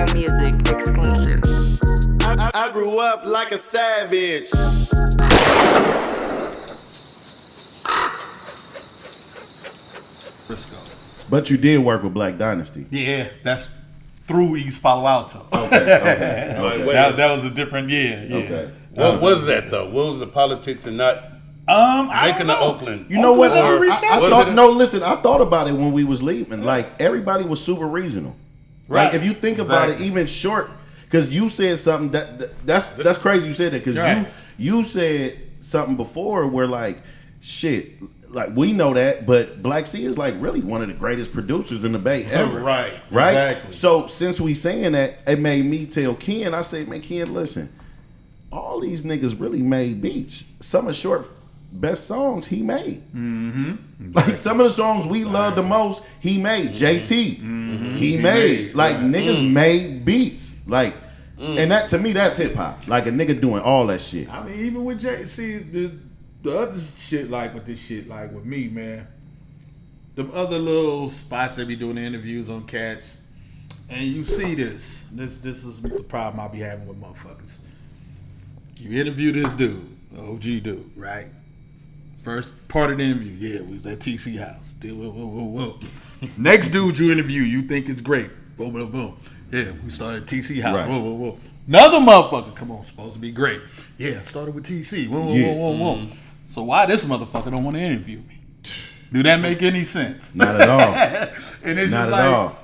RBL Music exclusive. I grew up like a savage. But you did work with Black Dynasty. Yeah, that's through East Palo Alto. Okay. That was a different year. Yeah. Okay. What was that though? What was the politics and not making the Oakland? You know what? never reached out to I thought about it when we was leaving. Like, everybody was super regional. Right. Like, if you think about it, even short, because you said something that's crazy. You said that because you said something before where like shit. Like, we know that, but Black C is like really one of the greatest producers in the Bay ever. Right. Exactly. So since we saying that, it made me tell Ken, I said, man, Ken, listen, all these niggas really made beats. Some of Short best songs he made. Mm-hmm. Like, some of the songs we love the most, he made. JT, he made. Like, niggas made beats. Like, and that, to me, that's hip hop. Like, a nigga doing all that shit. I mean, even with JC, the other shit, like with this shit, like with me, man, the other little spots they be doing the interviews on cats, and you see this is the problem I be having with motherfuckers. You interview this dude, the OG dude, right? First part of the interview, yeah, we was at TC House. Next dude you interview, you think it's great. Boom, boom, boom. Yeah, we started at TC House. Right. Whoa, whoa, whoa. Another motherfucker, come on, supposed to be great. Yeah, started with TC. Whoa, whoa, whoa, whoa, whoa. So why this motherfucker don't want to interview me? Do that make any sense? Not at all. And it's Not just at like, all.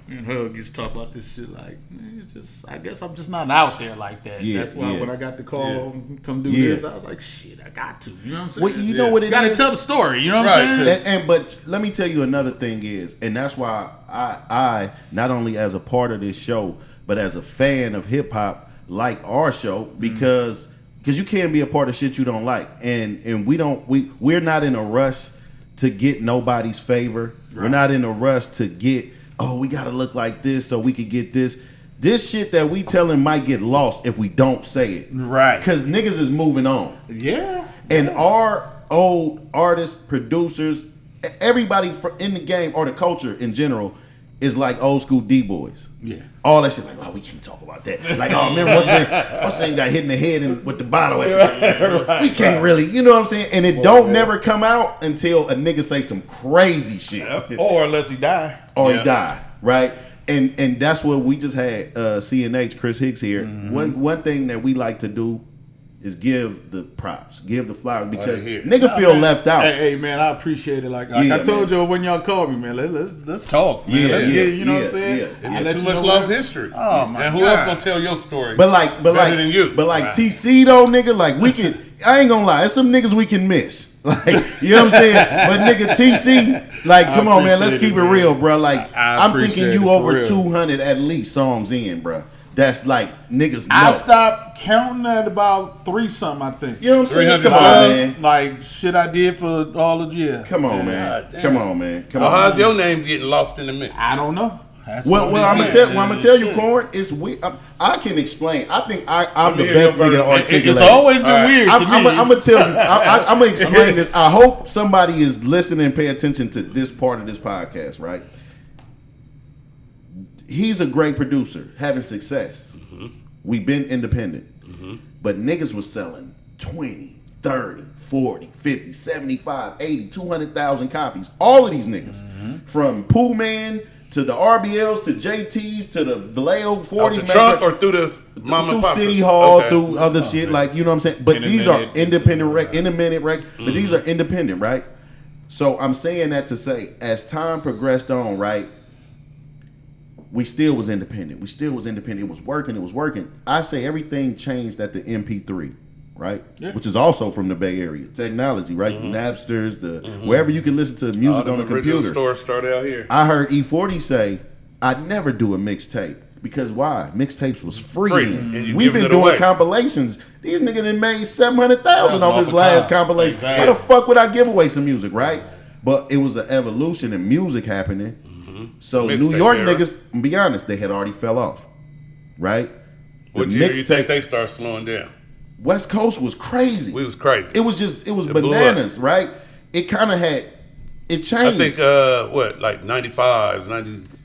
and Hug used to talk about this shit like, man, it's just, I guess I'm just not out there like that. Yeah, That's why yeah. when I got the call, come do Yeah. this, I was like, shit, I got to. You know what I'm saying? Well, you know what it Gotta is? tell the story. You know what I'm saying? But let me tell you another thing is, and that's why I not only as a part of this show, but as a fan of hip hop, like our show, because you can't be a part of shit you don't like, and we're not in a rush to get nobody's favor. Right. We're not in a rush to get, we gotta look like this so we could get this. This shit that we telling might get lost if we don't say it. Right. Because niggas is moving on. Yeah. And our old artists, producers, everybody in the game or the culture in general is like old school D-boys. Yeah. All that shit, like, we can't talk about that. Like, remember what's the name got hit in the head with the bottle. We can't really, you know what I'm saying? And it don't never come out until a nigga say some crazy shit. Or unless he die. Or he die, right? And that's what we just had CNH, Chris Hicks here. One thing that we like to do is give the props, give the flowers, because nigga feel left out. Hey, man, I appreciate it. Like I told you when y'all called me, man, let's talk, man. Let's get it, you know what I'm saying? And too much lost history. Oh my and who God. else gonna tell your story? But better than you. But like TC though, nigga, like we can. I ain't gonna lie, there's some niggas we can miss. Like, you know what I'm saying? But nigga, TC, like, come on, man, let's keep it real, bro. Like, I'm thinking you over 200 at least songs in, bro. That's like niggas know. I stopped counting at about 3-something, I think. You know what I'm saying? 300 Come on, man. Like shit I did for all of year. Come on, man. Come on, man. Come So on. how's your name getting lost in the mix? I don't know. Well, I'm gonna tell you, Corn. It's weird. I can explain. I think I'm the best nigga to articulate. It's always been weird to me. I'm gonna tell you. I'm gonna explain this. I hope somebody is listening and pay attention to this part of this podcast. Right? He's a great producer, having success. We've been independent, but niggas was selling 20, 30, 40, 50, 75, 80, 200,000 copies. All of these niggas, from Pooh Man to the RBLs to JTs to the Vallejo 40s, Out the trunk or through the through City Hall, through other shit, like, you know what I'm saying. But these are independent but these are independent, right? So I'm saying that to say, as time progressed on, right, we still was independent. It was working. I say everything changed at the MP3, right? Yeah. Which is also from the Bay Area. Technology, right? Napsters, wherever you can listen to music on the computer. Stores started out here. I heard E40 say, I'd never do a mixtape. Because why? Mixtapes was free. Then. We've been doing compilations. These niggas done made 700,000 off his last compilation. Exactly. How the fuck would I give away some music, right? But it was an evolution in music happening. So New York niggas, be honest, they had already fell off, right? What year do you think they start slowing down? West Coast was crazy. We was crazy. It was bananas, right? It kind of had, it changed. I think, like 95s,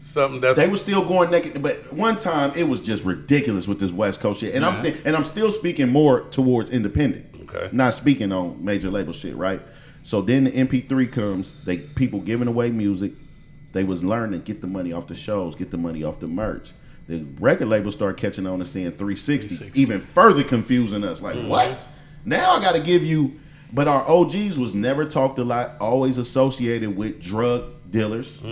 something that's They were still going naked, but one time it was just ridiculous with this West Coast shit. And I'm saying, and I'm still speaking more towards independent. Okay. Not speaking on major label shit, right? So then the MP3 comes, people giving away music. They was learning, get the money off the shows, get the money off the merch. The record labels start catching on and saying 360, even further confusing us. Like, what? Now I got to give you, but our OGs was never talked a lot, always associated with drug dealers,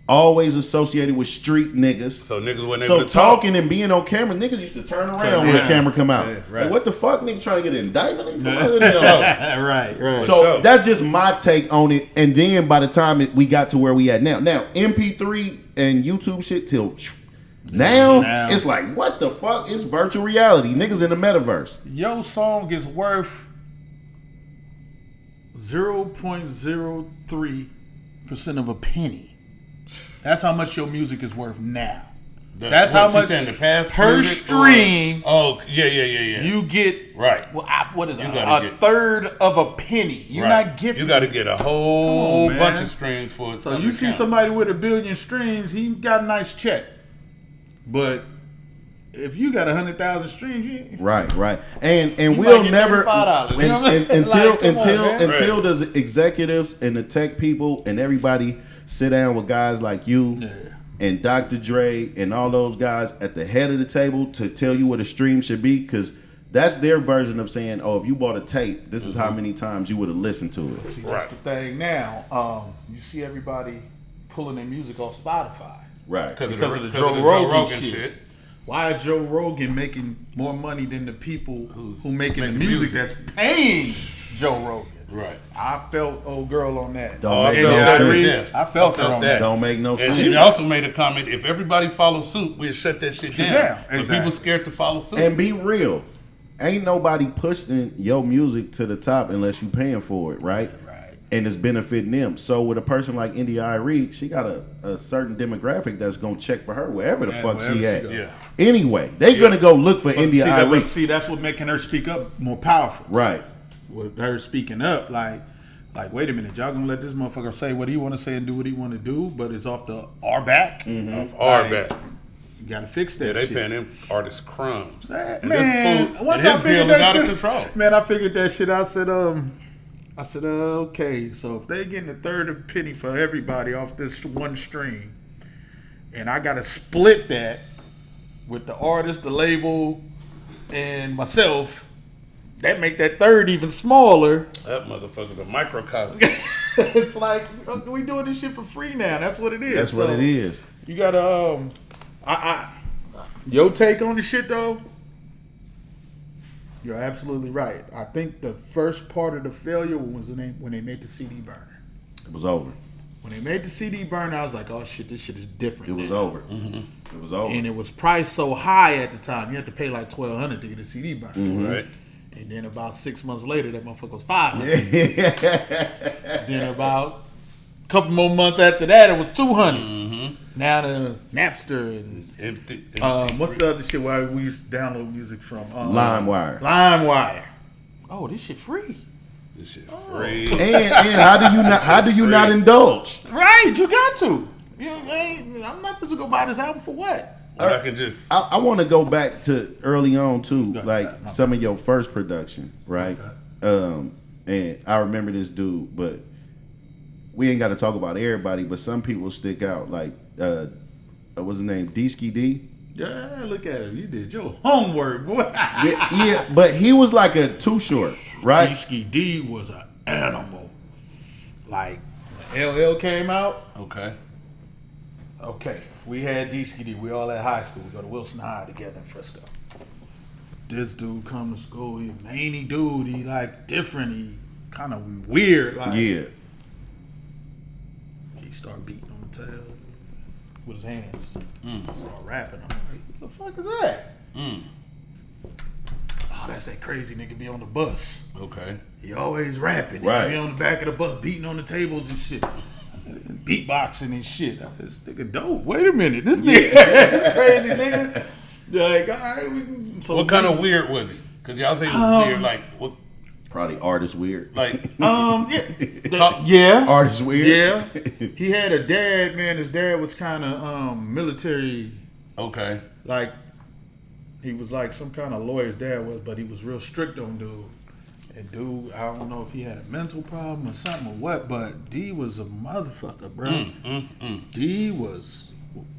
always associated with street niggas. so niggas wasn't So able to talk. talking and being on camera, niggas used to turn around when the camera come out. right. Like, what the fuck, nigga trying to get an indictment? Right. So that's just my take on it. And then by the time we got to where we at now MP3 and YouTube shit till now it's like, what the fuck? It's virtual reality. Niggas in the metaverse. Your song is worth 0.03% of a penny. That's how much your music is worth now. That's how much in the past per music stream. Oh, yeah. You get Right. Well, what is it? gotta A get- third of a penny. You're not getting. You got to get a whole Come on, bunch man. of streams for it. So you see somebody with 1 billion streams, he got a nice check. But if you got 100,000 streams, you ain't. Right. And You we'll might get never $35, you know what I mean? until Like, come on, man. until the executives and the tech people and everybody sit down with guys like you and Dr. Dre and all those guys at the head of the table to tell you what a stream should be, because that's their version of saying, oh, if you bought a tape, this is how many times you would have listened to it. See, that's the thing now. You see everybody pulling their music off Spotify. Right. Because of the Joe Rogan shit. Why is Joe Rogan making more money than the people who making the music that's paying Joe Rogan? Right. I felt old girl on that. Don't make I felt no that to sense. death. I felt her on that. Don't make no And sense. she also made a comment: if everybody follows suit, we'll shut that shit down. down. But Exactly. people scared to follow suit. And be real. Ain't nobody pushing your music to the top unless you paying for it, right? Right. And it's benefiting them. So with a person like India Irie, she got a certain demographic that's gonna check for her wherever the fuck wherever she she at. go. Yeah. Anyway, they gonna go look for India Irie. See, that's what making her speak up more powerful. Right. With her speaking up, like, wait a minute, y'all gonna let this motherfucker say what he want to say and do what he want to do, but it's off our back. Off our back. You gotta fix that Yeah, they shit. paying them artists crumbs. And Man, this fool, once and I his figured deal is that out shit, of control. man, I figured that shit. I said, okay, so if they getting a third of a penny for everybody off this one stream, and I gotta split that with the artist, the label, and myself, that make that third even smaller. That motherfucker's a microcosm. It's like, we doing this shit for free now. That's what it is. That's what So, it is. You gotta your take on the shit though, you're absolutely right. I think the first part of the failure was when they made the CD burner. It was over. When they made the CD burner, I was like, oh shit, this shit is different. It was now. over. It was over. And it was priced so high at the time, you had to pay like $1,200 to get a CD burner. Right. And then about 6 months later, that motherfucker was $500. Then about a couple more months after that, it was $200. Now the Napster and what's the other shit where we used to download music from? LimeWire. LimeWire. Oh, this shit free. This shit free. And how do you not indulge? Right, you got to. I'm not supposed to go buy this album for what? I can just. I want to go back to early on too, like some of your first production, right? And I remember this dude, but we ain't got to talk about everybody, but some people stick out. Like, what's his name? D-Ski D. Yeah, look at him. You did your homework, boy. Yeah, but he was like a Too Short, right? D-Ski D was an animal. Like, when LL came out, okay, we had D-Ski D. We all at high school. We go to Wilson High together in Frisco. This dude come to school. He a manly dude. He like different. He kind of weird. Like, Yeah. he started beating on the tail with his hands. Start rapping. I'm like, what the fuck is that? Oh, that's that crazy nigga be on the bus. Okay. He always rapping. Right. He be on the back of the bus beating on the tables and shit. Beatboxing and shit. This nigga dope. Wait a minute. This nigga this crazy nigga. Like, all right. What kind of weird was he? Because y'all say he was weird. Like, what? Probably artist weird. Like, Yeah. Artist weird. Yeah. He had a dad, man. His dad was kind of military. okay. Like, he was like some kind of lawyer's dad was, but he was real strict on dude. And dude, I don't know if he had a mental problem or something or what, but D was a motherfucker, bro. D was,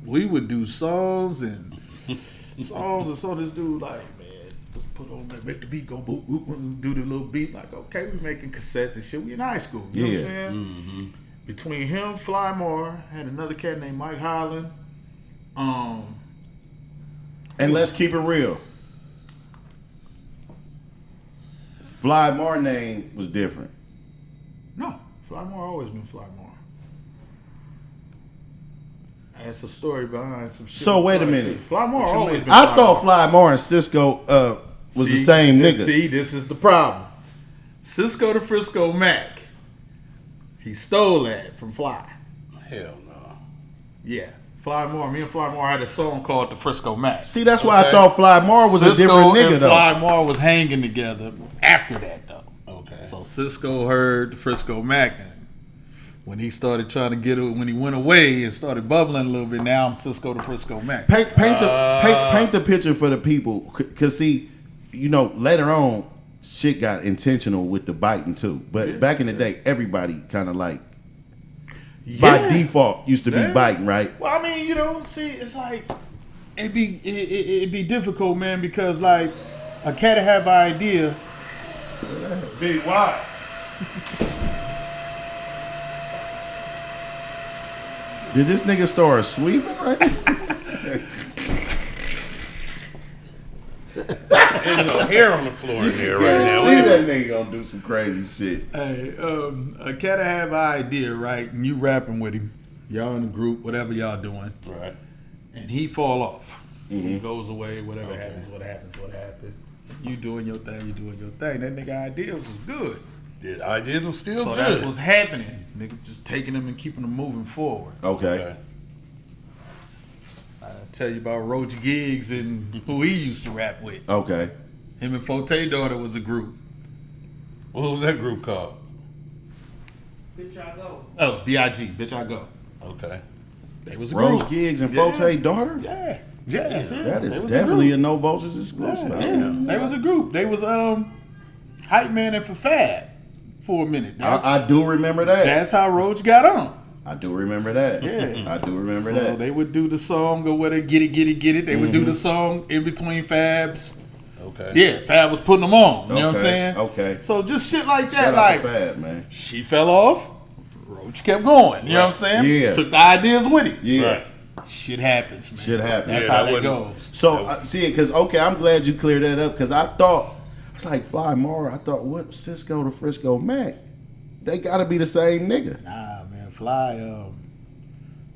we would do songs and so this dude like, man, just put on that, make the beat go boop, boop, boop, do the little beat. Like, okay, we making cassettes and shit. We in high school, you know what I'm saying? Between him, Fly Moore, had another cat named Mike Holland. And let's keep it real. Fly Mar name was different. No, Fly Moore always been Fly Moore. That's a story behind some shit. So wait a minute. Fly Moore always been I thought Fly Mar and Cisco was the same nigga. See, this is the problem. Cisco the Frisco Mac. He stole that from Fly. Hell no. Yeah. Fly Moore. Me and Fly Moore had a song called The Frisco Mac. See, that's why I thought Fly Mar was a different nigga and though. Fly Moore was hanging together after that though. Okay. So Cisco heard the Frisco Mac, and when he started trying to get it, when he went away and started bubbling a little bit, now I'm Cisco the Frisco Mac. Paint the picture for the people, cause see, you know, later on, shit got intentional with the biting too. But back in the day, everybody kind of like by default used to be biting, right? Well, I mean, you know, see, it's like it'd be difficult, man, because like a cat have an idea. Big why? Did this nigga start sweeping right now? There's no hair on the floor in there right now. See that nigga gonna do some crazy shit. Hey, a cat have an idea, right? And you rapping with him, y'all in the group, whatever y'all doing, Right. and he fall off. He goes away, whatever happens, what happens. You doing your thing, That nigga ideas was good. The ideas were still So good. that's what's happening. Nigga just taking them and keeping them moving forward. Okay. I tell you about Roach Gigz and who he used to rap with. Okay. Him and Forte Daughter was a group. What was that group called? Bitch, I go. Oh, B.I.G. Bitch, I go. Okay. They was a Roach group. Gigz and Forte Daughter? Yeah. Yeah. That They is was definitely a a no vultures exclusive. group. They was a group. They was Hype Man and Fab for a minute. I do remember that. That's how Roach got on. I do remember that. Yeah. I do remember So that. they would do the song or whatever, get it. They would do the song in between Fabs. Okay. Yeah, Fab was putting them on. You know what I'm Okay, saying? okay. So just shit like that. Shout out Like to Fab, man. she fell off, Roach kept going. You know what I'm saying? Yeah. Took the ideas with him. Yeah. Right. Shit happens, man. Shit happens. That's Yeah, how that that wouldn't- goes. So, see it, because, okay, I'm glad you cleared that up, because I thought, it's like Fly Mar, I thought, what, Cisco to Frisco Mac? They got to be the same nigga. Nah, man.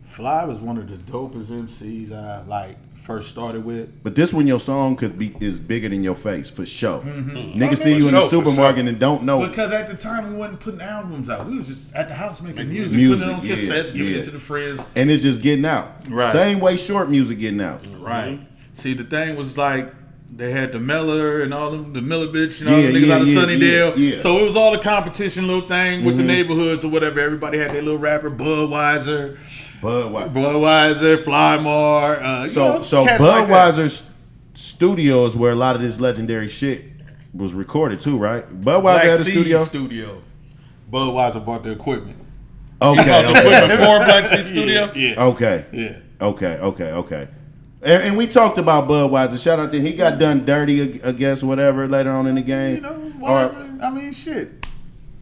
Fly was one of the dopest MCs I like first started with. But this one, your song is bigger than your face, for sure. Mm-hmm. Niggas see you in the supermarket and don't know. Because at the time we wasn't putting albums out. We was just at the house making music, music, putting it on yeah, cassettes, giving yeah. it to the friends. And it's just getting out. Right. Same way short music getting out. Right. See, the thing was like they had the Miller and all them, the Miller bitch and all Yeah, them niggas yeah, out of yeah, Sunnydale. yeah. So it was all a competition little thing with the neighborhoods or whatever. Everybody had their little rapper, Budweiser, Fly Mar. So cats like that. Budweiser's studio is where a lot of this legendary shit was recorded too, right? Budweiser Black had a Seed studio. Budweiser bought the equipment. Okay, Before Black Seed Studio? Yeah. okay, Yeah. okay. And we talked about Budweiser. Shout out to him. He got done dirty, I guess, whatever, later on in the game. You know, Weiser, I mean, shit.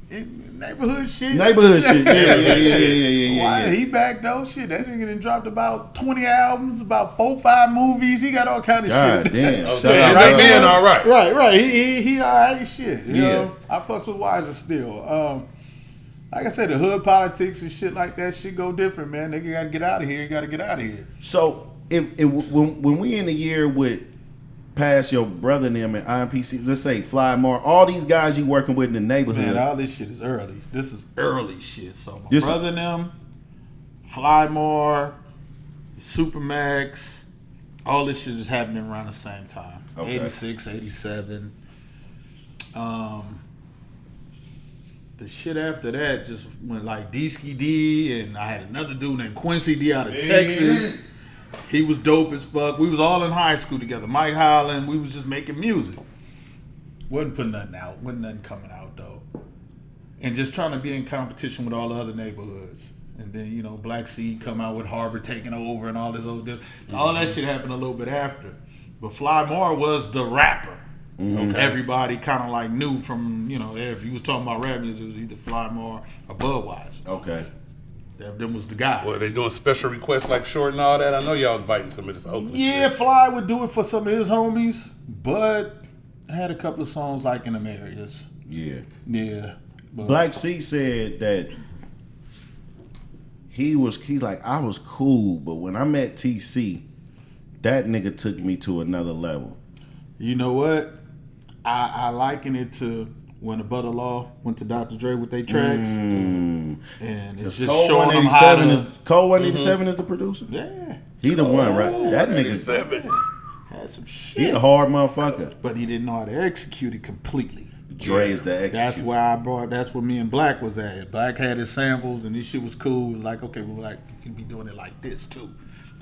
Neighborhood shit. Neighborhood shit. Yeah. Why he back though? Shit, that nigga done dropped about 20 albums, about 4-5 movies. He got all kind of God shit. damn. So Shout out right to then, him. all right. Right. He all right shit. You Yeah. know, I fucks with Weiser still. Like I said, the hood politics and shit like that shit go different, man. Nigga gotta get out of here. You gotta get out of here. So when we in the year with past your brother and them and IMPC, let's say Fly Mar, all these guys you working with in the neighborhood. Man, all this shit is early. This is early shit. So my This brother and them, Fly More, Supermax, all this shit is happening around the same time. Okay. 86, 87. the shit after that just went like D-Ski D, and I had another dude named Quincy D out of Texas. He was dope as fuck. We was all in high school together. Mike Holland. We was just making music. Wasn't putting nothing out. Wasn't nothing coming out though. And just trying to be in competition with all the other neighborhoods. And then, you know, Black Seed come out with Harbor taking over and all this old deal. All that shit happened a little bit after. But Fly Moore was the rapper. Okay. Everybody kind of like knew from, you know, if you was talking about rap music, it was either Fly Moore or Budweiser. Okay. Them was the guys. Well, they doing special requests like Short and all that. I know y'all inviting some of this Oakland Yeah, shit. Fly would do it for some of his homies. Bud had a couple of songs like in them areas. Yeah. Yeah. But Black C said that he's like, I was cool, but when I met TC, that nigga took me to another level. you know what? I liken it to when the Butter Law went to Dr. Dre with their tracks. And it's just Cole showing them how 187 to... is Cole 187 is the producer. Yeah. He the one, right? That nigga, 7. Had some he shit. a hard motherfucker. But he didn't know how to execute it completely. Dre is the That's execute. where that's where me and Black was at. Black had his samples and this shit was cool. It was like, okay, well, like, you can be doing it like this too.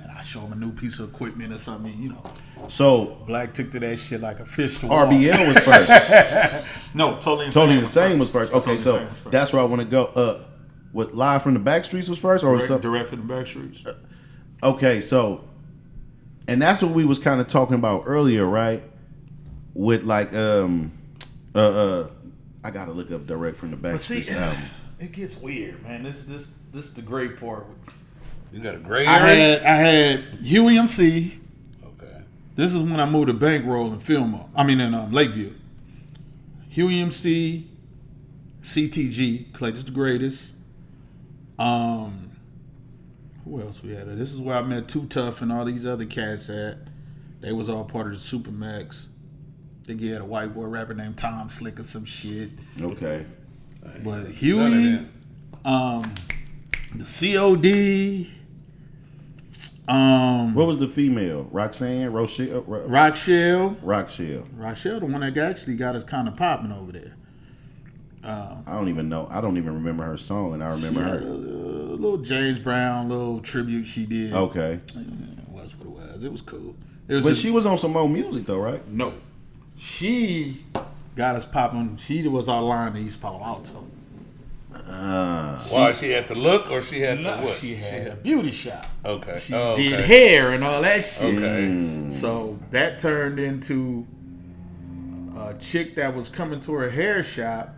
And I show him a new piece of equipment or something, you know. So Black took to that shit like a fish to water. RBL was first. No, Totally Insane. Totally Insane was first. Okay, Totally so Insane was first. that's where I want to go. What Live from the Backstreets was first, or something? Direct from the Backstreets. Okay, so, and that's what we was kind of talking about earlier, right? With like, I gotta look up Direct from the But see, Backstreets album. it gets weird, man. This is the great part. You got a gray I area? had Hugh MC. Okay. This is when I moved to Bankroll and Fillmore. I mean in Lakeview. Hugh MC, CTG, Clay is the greatest. Who else we had? This is where I met Too Tough and all these other cats at. They was all part of the Supermax. I think he had a white boy rapper named Tom Slick or some shit. Okay. But None Huey, of the COD, What was the female? Roxanne? Rochelle? Rochelle. Rochelle. The one that actually got us kind of popping over there. I don't even know. I don't even remember her song, and I remember She had her. a little James Brown, little tribute she did. Okay. It was what it was. It was cool. It was But just, she was on some more music, though, right? no. She got us popping. She was our line to East Palo Alto. Why, she had the look or she had the No, what? she had a beauty shop. Okay. She Oh, did okay. hair and all that shit. Okay. So that turned into a chick that was coming to her hair shop,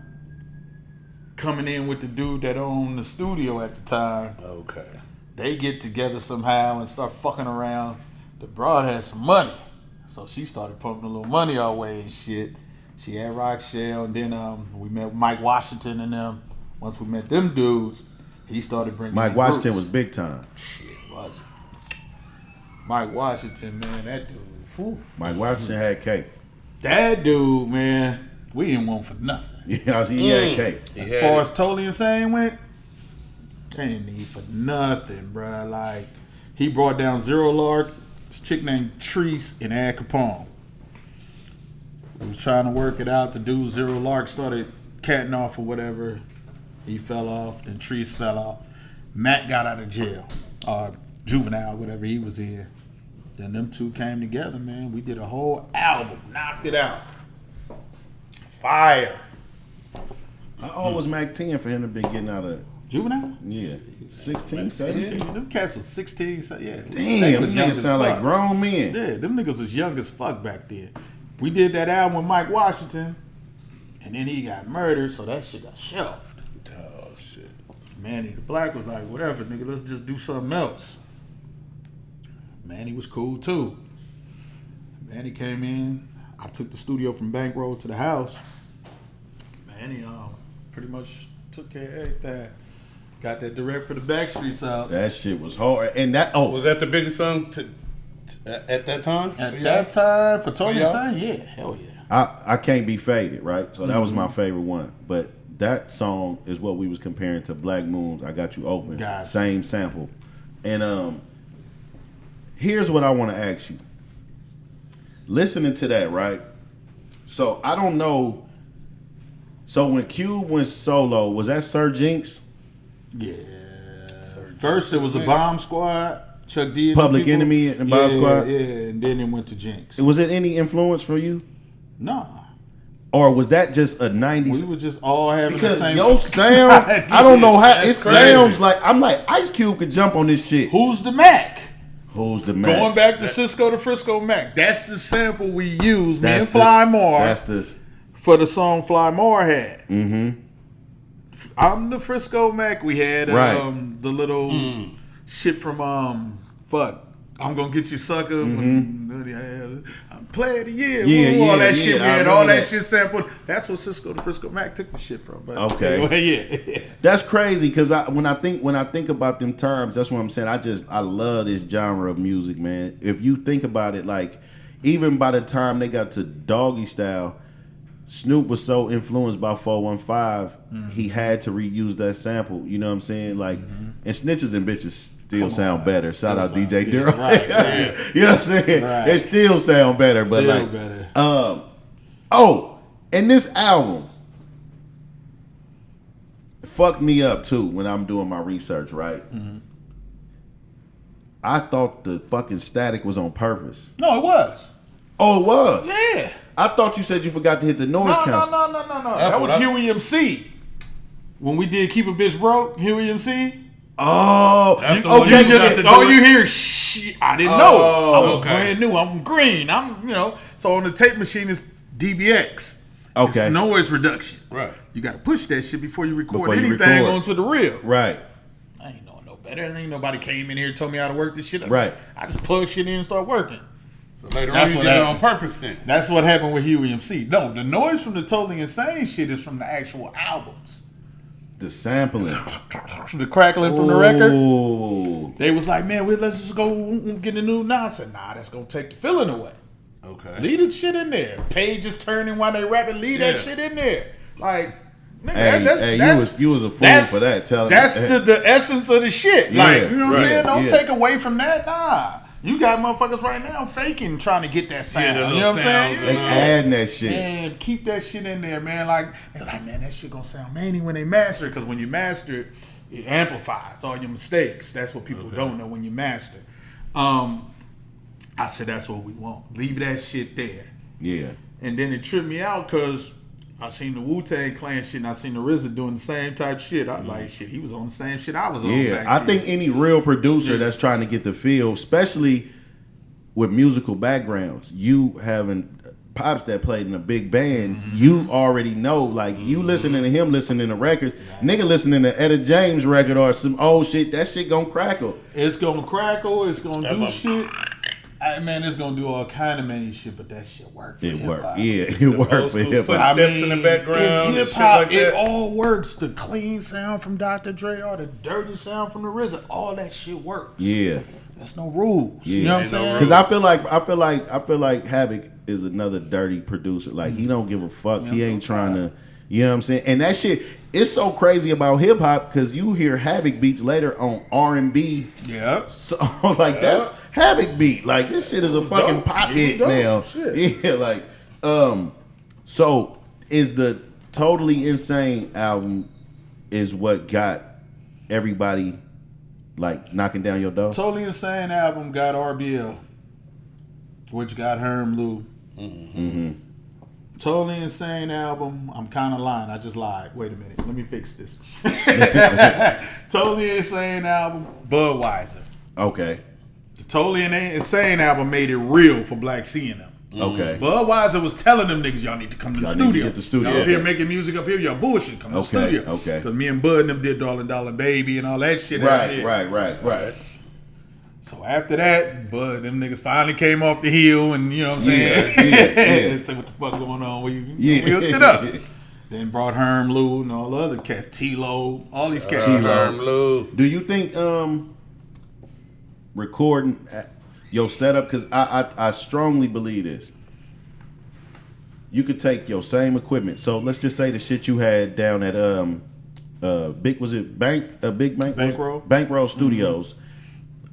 coming in with the dude that owned the studio at the time. Okay. They get together somehow and start fucking around. The broad had some money, so she started pumping a little money our way and shit. She had Rochelle, and then we met Mike Washington and them. Once we met them dudes, he started bringing Mike in Washington groups. was big time. Shit, was it? Mike Washington, man, that dude. Whew. Mike Washington had cake. That dude, man, we didn't want for nothing. Yeah, he had cake. As had far it. as Totally Insane went, they didn't need for nothing, bruh. Like, he brought down Zero Lark, this chick named Treese, and Ad Capone. We was trying to work it out. The dude Zero Lark started catting off or whatever. He fell off, then Treese fell off. Matt got out of jail, or juvenile, whatever he was in. Then them two came together, man. We did a whole album, knocked it out. Fire. How old was Mac 10 for him to be getting out of, Juvenile? yeah, 16, 17? Them cats was 16, so yeah. Damn, They them was young niggas as sound like fuck. grown men. Yeah, them niggas was young as fuck back then. We did that album with Mike Washington, and then he got murdered, so that shit got shelved. Oh, shit. Manny the Black was like, whatever, nigga, let's just do something else. Manny was cool too. Manny came in. I took the studio from Bankroll to the house. Manny pretty much took care of everything. Got that direct for the Backstreets out. That shit was hard. And that, Was that the biggest song at that time? At that time, for Tony y'all? Insane, yeah, hell yeah. I can't be faded, right? So that was my favorite one. But that song is what we was comparing to Black Moon's I Got You Open. Gotcha. Same sample. And here's what I want to ask you. Listening to that, right? So I don't know So when Cube went solo, was that Sir Jinx? Yeah. First it was the Bomb Squad, Chuck D, and Public people. Enemy and Bomb Squad? Yeah, and then it went to Jinx. Was it any influence for you? Nah. Or was that just a 90s? We were just all having Because the same your sound, I don't know how it That's crazy. sounds like. I'm like, Ice Cube could jump on this shit. Who's the Mac? Who's the man? Going back to Cisco the Frisco Mac. That's the sample we used, me and That's Fly the- Moore, That's the. for the song Fly Moore had. Mm-hmm. I'm the Frisco Mac. We had Right. the little shit from I'm gonna get you sucker. Play of the year. Yeah, all yeah, that shit. yeah, We I had all remember that that. shit sampled. That's what Cisco the Frisco Mac took the shit from. But Okay. anyway, yeah. That's crazy because when I think about them terms, that's what I'm saying. I love this genre of music, man. If you think about it, like even by the time they got to Doggy Style, Snoop was so influenced by 415, he had to reuse that sample. You know what I'm saying? Like, and Snitches and Bitches still sound better. Shout out DJ Duro. Right, right. You know what I'm saying? Right. They still sound better, but Still like, better. And this album fucked me up too when I'm doing my research, right? I thought the fucking static was on purpose. No, it was. Oh, it was? Yeah. I thought you said you forgot to hit the noise No. cancel. That was Huey MC. When we did Keep a Bitch Broke, Huey MC. Oh, That's the one okay. you got to do All it. you hear, shit, I didn't know. I was brand new. I'm green. So on the tape machine is DBX. Okay. It's noise reduction. Right. You got to push that shit before you record Before you anything record. onto the reel. Right. I ain't knowing no better. Ain't nobody came in here and told me how to work this shit. Right. I just plug shit in and start working. So later That's on, you what did it on happened. purpose then. That's what happened with Huey MC. No, the noise from the Totally Insane shit is from the actual albums. The sampling. The crackling from the record. Oh. They was like, man, let's just go get a new. Nah, I said, nah, that's gonna take the feeling away. Okay. Leave the shit in there. Pages turning while they rapping. Leave that shit in there. Like, nigga, that's you was a fool for that. That's the essence of the shit. Like, Yeah, you know what I'm right, saying? Don't yeah. take away from that. Nah. You got motherfuckers right now faking, trying to get that sound. the You know what I'm saying? little They adding that shit. Man, keep that shit in there, man. Like, they're like, man, that shit gonna sound manny when they master it. Because when you master it, it amplifies all your mistakes. That's what people don't know when you master. I said, that's what we want. Leave that shit there. Yeah. And then it tripped me out because I seen the Wu-Tang Clan shit and I seen the RZA doing the same type shit. I like, shit, he was on the same shit I was on Yeah. back I then. think any real producer that's trying to get the feel, especially with musical backgrounds, you having pops that played in a big band, you already know, like, you listening to him listening to records, nigga listening to Etta James record or some old shit, that shit gonna crackle. It's gonna crackle, it's gonna do shit. Man, it's gonna do all kind of many shit, but that shit worked for It hip-hop. worked. Yeah, it worked for hip hop. Footsteps in the background. It's and hip shit hop. like It that. all works. The clean sound from Dr. Dre, or the dirty sound from the RZA, all that shit works. Yeah. There's no rules. Yeah. You know what I'm Ain't no saying? rules. Because I feel like Havoc is another dirty producer. Like, he don't give a fuck. He ain't trying to, you know what I'm saying? And that shit, it's so crazy about hip hop because you hear Havoc beats later on R&B. Yeah. So like that's Havoc beat. Like, this shit is a fucking dope. pop It hit was dope. now. Shit. Yeah, like so is the Totally Insane album is what got everybody like knocking down your door? Totally Insane album got RBL, which got Herm Lou. Totally Insane album, I'm kind of lying. I just lied. Wait a minute. Let me fix this. Totally Insane album, Budweiser. Okay. The Totally Insane album made it real for Black C and them. Okay. Budweiser was telling them niggas, y'all need to come to the Y'all need to studio. get the studio. Y'all up here Okay. making music up here, y'all bullshit. Come to the Okay, studio. okay. Because me and Bud and them did Darling Darling Baby and all that shit. out there. Right. So after that, Bud, them niggas finally came off the hill and, you know what I'm saying? Yeah. And say, what the fuck going on? We hooked it up. Then brought Herm Lou and all the other cats, T-Lo, all these cats. Herm Lou. Do you think recording your setup, because I strongly believe this, you could take your same equipment. So let's just say the shit you had down at Big Bankroll Studios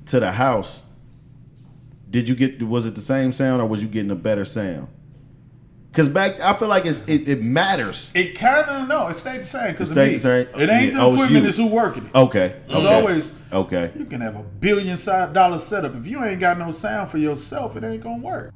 to the house. Was it the same sound or was you getting a better sound? Because I feel like it matters. It kind of it stayed the same because of stayed me. the same? It ain't Yeah. the Oh, it's equipment; you. it's who working it. Okay. It's always Okay. you can have $1 billion setup. If you ain't got no sound for yourself, it ain't gonna work.